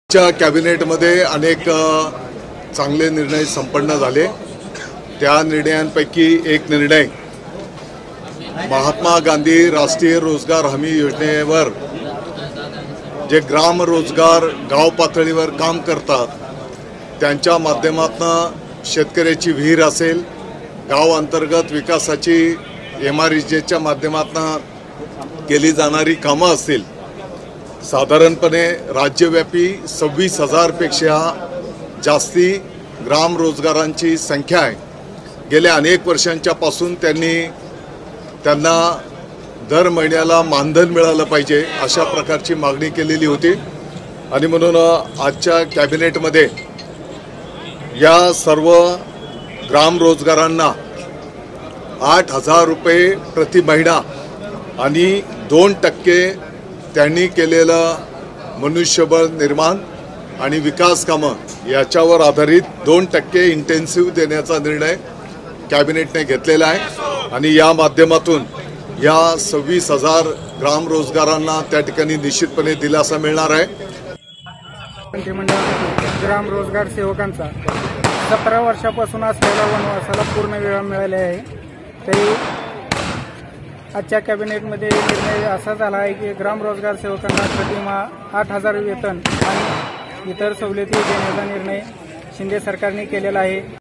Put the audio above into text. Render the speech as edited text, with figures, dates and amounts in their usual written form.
च्या कॅबिनेटमध्ये अनेक चांगले निर्णय संपन्न झाले। त्या निर्णयांपैकी एक निर्णय महात्मा गांधी राष्ट्रीय रोजगार हमी योजनेवर जे ग्राम रोजगार गाव पातळीवर काम करतात त्यांच्या माध्यमातून शेतकऱ्याची विहीर असेल, गाव अंतर्गत विकासाची MREGच्या माध्यमातून केली जाणारी कामं असतील, साधारणपणे राज्यव्यापी 26,000 पेक्षा जास्ती ग्राम रोजगारांची संख्या आहे। गेल्या अनेक वर्षांच्या पासून त्यांना दर महिन्याला मानधन मिळालं पाहिजे अशा प्रकारची मागणी केलेली होती आणि म्हणून आजच्या कॅबिनेटमध्ये या सर्व ग्राम रोजगारांना 8,000 रुपये प्रति महिना आणि 2% त्यांनी केलेलं मनुष्यबळ निर्माण आणि विकास कामं याच्यावर आधारित 2% इंटेन्सिव्ह देण्याचा निर्णय कॅबिनेटने घेतलेला आहे आणि या माध्यमातून या 26,000 ग्राम रोजगारांना त्या ठिकाणी निश्चितपणे दिलासा मिळणार आहे। ग्राम रोजगार सेवकांचा 17 वर्षापासून असलेला वनवासाला पूर्ण विराम मिळाले आहे। तरी आजच्या कॅबिनेटमध्ये निर्णय असा झाला आहे की ग्राम रोजगार सेवकांना प्रतिमाह 8,000 वेतन आणि इतर सवलती देण्याचा निर्णय शिंदे सरकारने केलेला आहे।